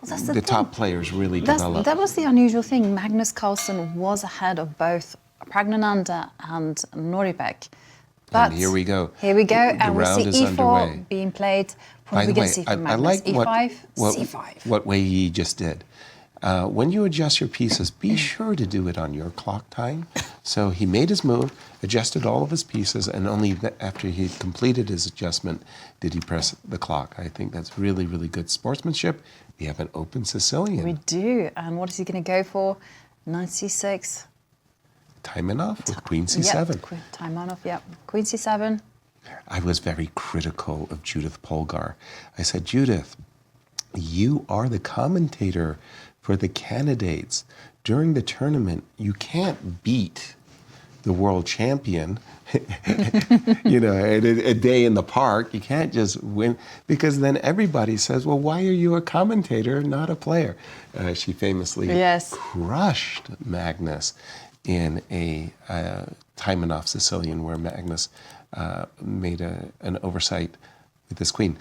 the top players really develop. That was the unusual thing. Magnus Carlsen was ahead of both Pragnananda and Noribek. But and here we go. Here we go, and we round see is E4 underway. being played. What By are we the going way, to see from I Magnus? like E5, C5. what way he just did. When you adjust your pieces, be sure to do it on your clock time. So he made his move, adjusted all of his pieces, and only after he completed his adjustment did he press the clock. I think that's really, really good sportsmanship. We have an open Sicilian. We do. And what is he going to go for? Knight C6. Time enough with Queen C7. Yep, time on off, yep. Queen C7. I was very critical of Judith Polgar. I said, Judith, you are the commentator for the candidates. During the tournament, you can't beat the world champion, you know, a day in the park. You can't just win, because then everybody says, well, why are you a commentator, not a player? She famously crushed Magnus in a time and off Sicilian where Magnus made an oversight with his queen.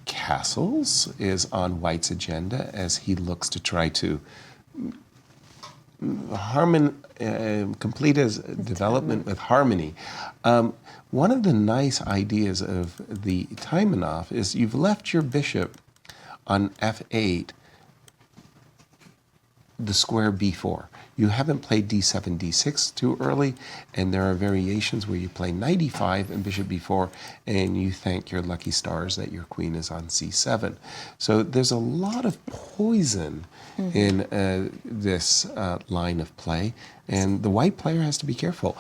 Castles is on White's agenda as he looks to try to complete his development with harmony. One of the nice ideas of the time and off is you've left your bishop on f8, the square b4. You haven't played d7, d6 too early, and there are variations where you play knight e5 and bishop b4, and you thank your lucky stars that your queen is on c7. So there's a lot of poison in this line of play, and the white player has to be careful.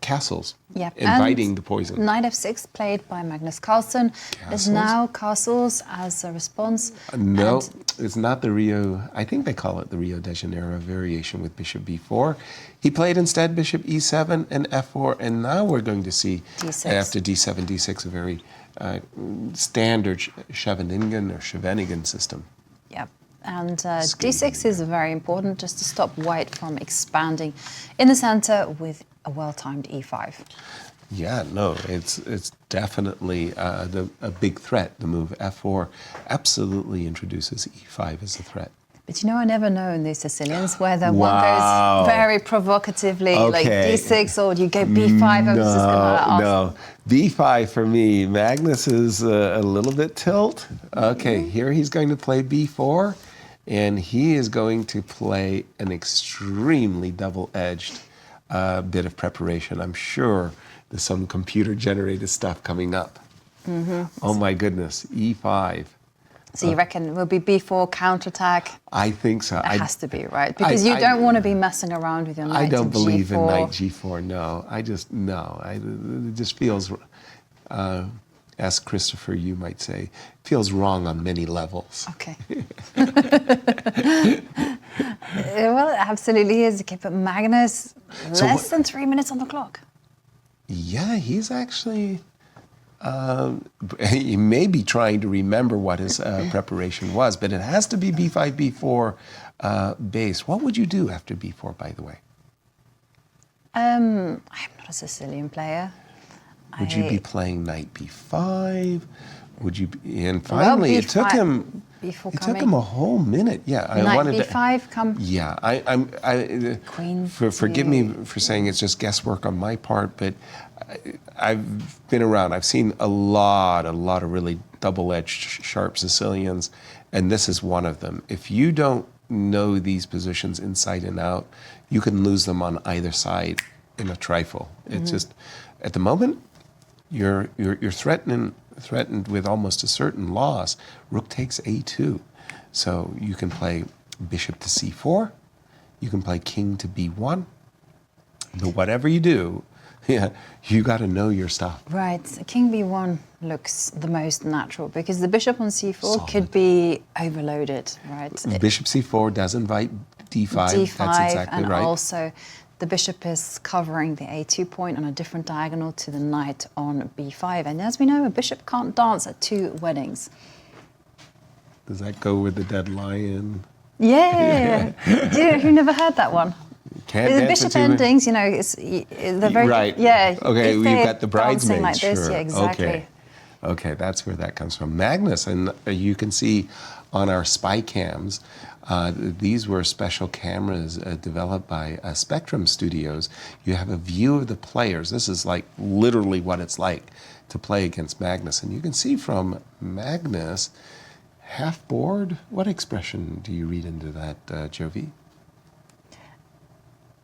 Castles, inviting the poison. Knight f6 played by Magnus Carlsen is now castles as a response. No, it's not the Rio, I think they call it the Rio de Janeiro variation with bishop b4. He played instead bishop e7 and f4, and now we're going to see D6. After d7, d6 a very standard Scheveningen system. Yep. And d6 is very important just to stop white from expanding in the center with a well-timed e5. Yeah, no, it's definitely a big threat. The move f4 absolutely introduces e5 as a threat. But you know, I never know in these Sicilians whether one goes very provocatively, like d6, or do you go b5? I was just going to ask. No, b5 for me. Magnus is a little bit tilt. Okay, here he's going to play b4, and he is going to play an extremely double-edged bit of preparation. I'm sure there's some computer-generated stuff coming up. Oh my goodness, e5. So you reckon it will be b4 counterattack? I think so. It has to be, right? Because you don't want to be messing around with your knight I don't in believe g4. in knight g4, no. It just feels, as Christopher, you might say, feels wrong on many levels. Okay. Well, it absolutely is. Okay, but Magnus, less than 3 minutes on the clock. Yeah, he's actually... he may be trying to remember what his preparation was, but it has to be b5, b4 base. What would you do after b4, by the way? I'm not a Sicilian player. Would you be playing knight b5? Would you? And finally, it took him. It took him a whole minute. Yeah, I wanted b5 to. come. Yeah, Queen. Forgive me for saying it's just guesswork on my part, but I've been around. I've seen a lot of really double-edged, sharp Sicilians, and this is one of them. If you don't know these positions inside and out, you can lose them on either side in a trifle. It's just at the moment you're threatened with almost a certain loss. Rook takes a2, so you can play bishop to c4, you can play king to b1, but whatever you do, you got to know your stuff. Right, king b1 looks the most natural because the bishop on c4 could be overloaded, right? Bishop c4 does invite d5. That's exactly right. And also the bishop is covering the a2 point on a different diagonal to the knight on b5. And as we know, a bishop can't dance at two weddings. Does that go with the dead lion? Yeah. You never heard that one? The bishop endings, they're very right. Yeah. Okay, you've got the bridesmaids. Like this, sure. yeah, exactly. Okay. Okay, that's where that comes from. Magnus, and you can see on our spy cams, these were special cameras developed by Spectrum Studios. You have a view of the players. This is like literally what it's like to play against Magnus. And you can see from Magnus, half board. What expression do you read into that, Jovi?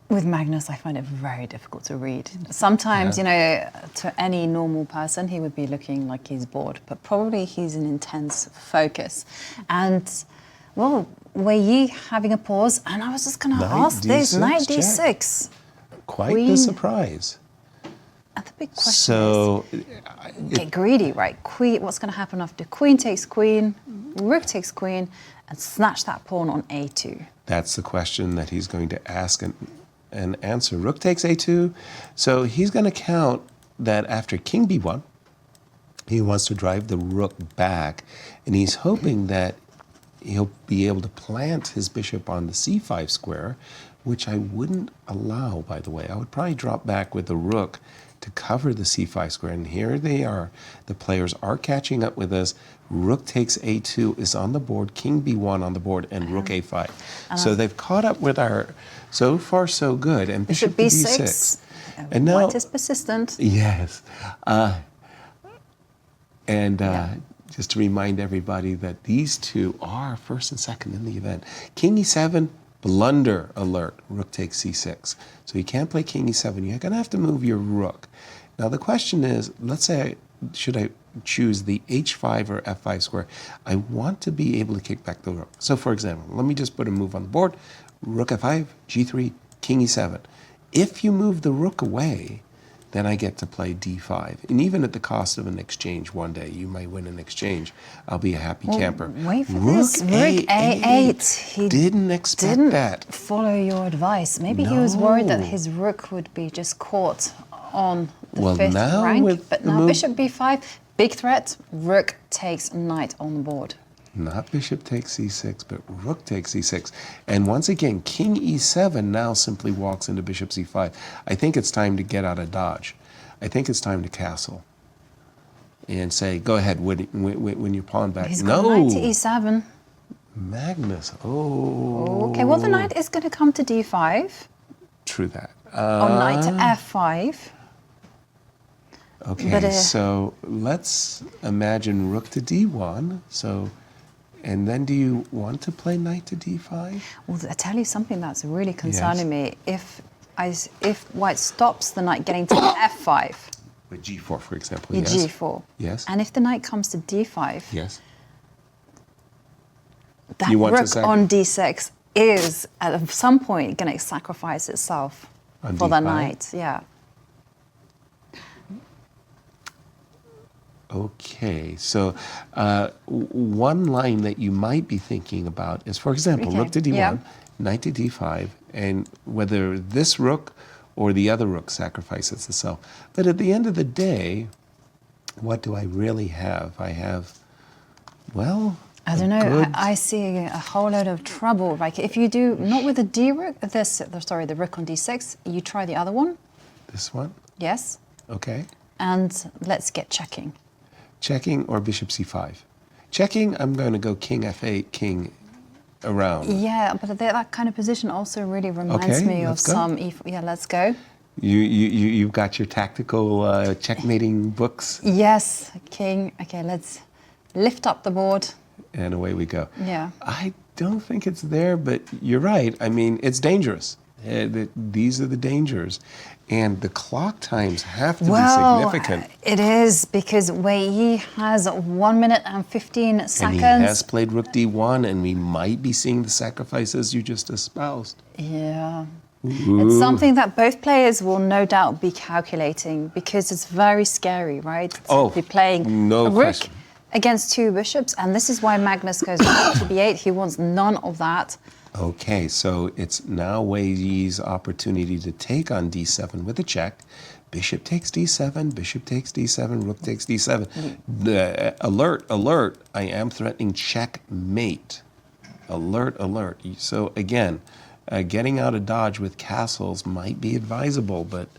With Magnus, I find it very difficult to read. Sometimes, Yeah. to any normal person, he would be looking like he's bored, but probably he's in intense focus. And, well, were you having a pause? And I was just going to Knight ask this, D6, knight check. D6. Quite Queen. the surprise. And the big question So, is, get greedy, right? Queen. What's going to happen after queen takes queen, rook takes queen, and snatch that pawn on a2? that's the question that he's going to ask and answer. Rook takes a2. So he's going to count that after king b1, he wants to drive the rook back, and he's hoping that he'll be able to plant his bishop on the c5 square, which I wouldn't allow, by the way. I would probably drop back with the rook to cover the c5 square. And here they are. The players are catching up with us. Rook takes a2 is on the board, king b1 on the board, and rook a5. So they've caught up with our, so far so good, and bishop to b6. And now, White is persistent. yes. Just to remind everybody that these two are first and second in the event. King e7, blunder alert, rook takes c6. So you can't play king e7, you're going to have to move your rook. Now the question is, let's say, should I choose the h5 or f5 square? I want to be able to kick back the rook. So for example, let me just put a move on the board, rook f5, g3, king e7. If you move the rook away, then I get to play d5. And even at the cost of an exchange one day, you might win an exchange, I'll be a happy camper. Wait for this. Rook a8. He didn't expect that. Follow your advice. Maybe he was worried that his rook would be just caught on the fifth now rank. with But the now move- bishop b5, big threat. Rook takes knight on the board. Not bishop takes c6, but rook takes c6. And once again, king e7 now simply walks into bishop c5. I think it's time to get out of dodge. I think it's time to castle and say, go ahead, win your pawn back. He's got knight to e7. Magnus, oh. Okay, well, the knight is going to come to d5. True that. Or knight to f5. Okay, But, so let's imagine rook to d1. So, and then do you want to play knight to d5? Well, I tell you something that's really concerning me. If white stops the knight getting to f5, With g4, for example, with yes. g4, Yes. and if the knight comes to d5, Yes. that You want to rook on d6 is at some point going to sacrifice itself On for the d5? knight. Yeah. Okay, so one line that you might be thinking about is, for example, Okay, rook to d1, yeah. knight to d5, and whether this rook or the other rook sacrifices itself. But at the end of the day, what do I really have? I have, well, I don't know. I see a whole lot of trouble. Like if you do not with the d rook, the rook on d6, you try the other one. this one, Yes, okay. and let's get checking. Checking or bishop c5. Checking, I'm going to go king f8, king around. Yeah, but that kind of position also really reminds Okay, me of let's go. some. Yeah, let's go. You've got your tactical checkmating books, Yes, king. Okay, let's lift up the board. and away we go. Yeah. I don't think it's there, but you're right. I mean, it's dangerous. These are the dangers. And the clock times have to be significant. It is because Wei Yi has 1 minute and 15 seconds. And he has played rook d1, and we might be seeing the sacrifices you just espoused. Yeah. Ooh. It's something that both players will no doubt be calculating because it's very scary, right? Oh, to be playing no a rook question. against two bishops, and this is why Magnus goes back to b8. He wants none of that. Okay, so it's now Wei Yi's opportunity to take on d7 with a check. Bishop takes d7, bishop takes d7, rook takes d7. Alert, I am threatening checkmate. Alert. So again, getting out of dodge with castles might be advisable, but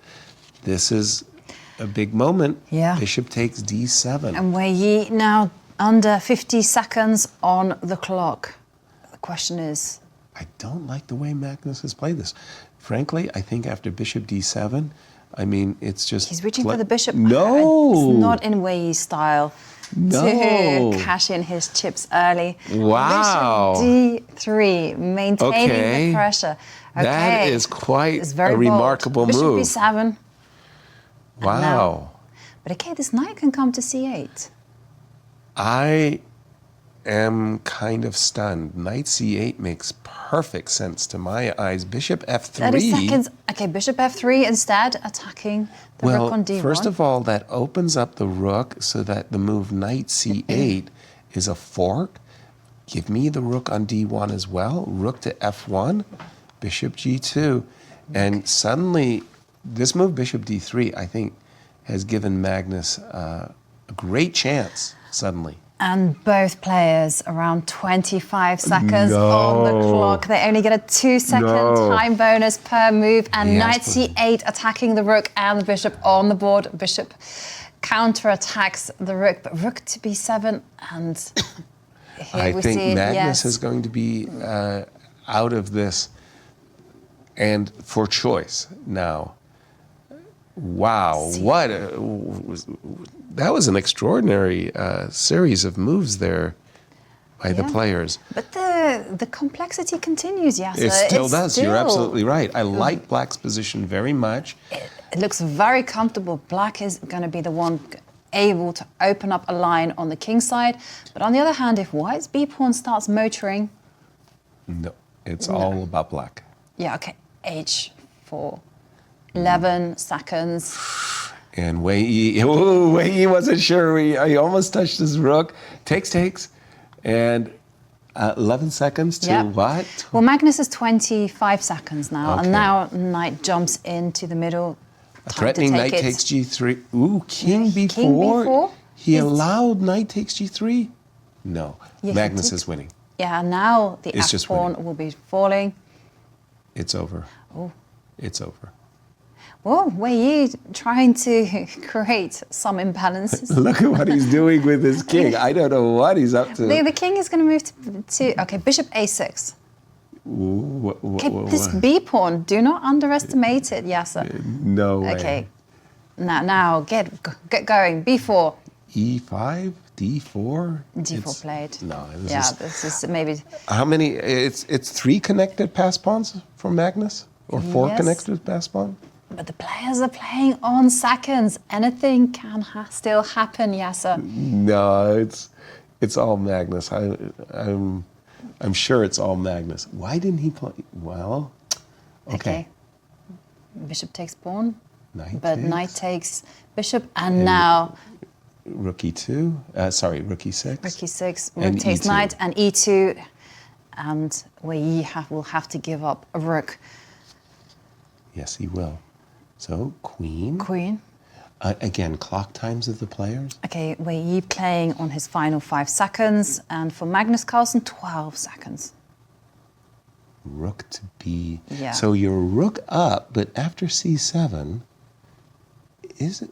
this is a big moment. Yeah. Bishop takes d7. And Wei Yi now under 50 seconds on the clock. The question is... I don't like the way Magnus has played this. Frankly, I think after bishop d7, I mean, it's just... He's reaching for the bishop. No! It's not in Wei Yi's style No! to cash in his chips early. Wow! Bishop d3, maintaining the pressure. Okay. That is quite It's very a remarkable bold. move. Bishop b7. Wow. Now, but okay, this knight can come to c8. I am kind of stunned. Knight c8 makes perfect sense to my eyes. Bishop f3. 30 seconds. Okay, bishop f3 instead, attacking the rook on d1. Well, first of all, that opens up the rook so that the move knight c8 is a fork. Give me the rook on d1 as well. Rook to f1, bishop g2. And suddenly, this move, bishop d3, I think, has given Magnus a great chance, suddenly. And both players around 25 seconds on the clock. They only get a 2-second time bonus per move. And knight c8 attacking the rook and the bishop on the board. Bishop counterattacks the rook, but rook to b7. And here I we think see, Magnus is going to be out of this and for choice now. Wow, that was an extraordinary series of moves there by the players. But the complexity continues, Yasser. It still does. You're absolutely right. I like Black's position very much. It looks very comfortable. Black is going to be the one able to open up a line on the king side. But on the other hand, if White's b-pawn starts motoring... No, it's all about Black. Yeah, okay. H4. 11 seconds. And Wei Yi wasn't sure. He almost touched his rook. Takes. And 11 seconds to what? Well, Magnus is 25 seconds now. Okay. And now knight jumps into the middle. Threatening knight takes g3. Ooh, king b4. King b4. He allowed knight takes g3? No. Yeah, Magnus is winning. Yeah, now the It's f pawn will be falling. It's over. Oh. It's over. Well, Wei Yi trying to create some imbalances. Look at what he's doing with his king. I don't know what he's up to. The king is going to move to okay, bishop a6. This b pawn, do not underestimate it, Yasser. No way. Okay, now get going. b4. e5, d4. d4 played. No, this is maybe. How many? It's 3 connected pass pawns for Magnus, or 4 connected pass pawns. But the players are playing on seconds. Anything can still happen, Yasser. No, it's all Magnus. I'm sure it's all Magnus. Why didn't he play? Well, okay. Bishop takes pawn. Knight takes bishop, and now rook e2. Sorry, rook e6. Rook e6. Rook takes knight and e2, and Wei Yi will have to give up a rook. Yes, he will. So, queen. Queen. Again, clock times of the players. Okay, Wei Yi playing on his final 5 seconds, and for Magnus Carlsen, 12 seconds. Rook to b. Yeah. So you're rook up, but after c7, is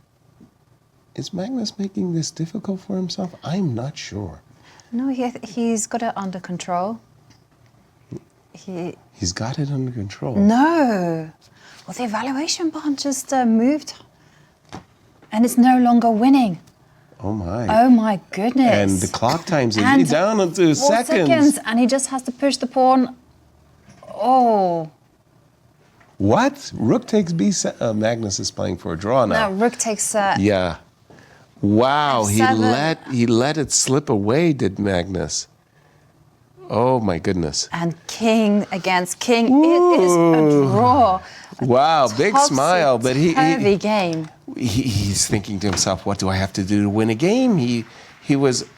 Magnus making this difficult for himself? I'm not sure. No, he's got it under control. He's got it under control. No. Well, the evaluation bar just moved, and it's no longer winning. Oh my. Oh my goodness. And the clock times is down into 4 seconds. And he just has to push the pawn. Oh. What? Rook takes b7. Magnus is playing for a draw now. No, rook takes... yeah. Wow, F7. he let it slip away, did Magnus. Oh my goodness. And king against king. It is a draw. Wow, big smile, but heavy game. He's thinking to himself, what do I have to do to win a game? He was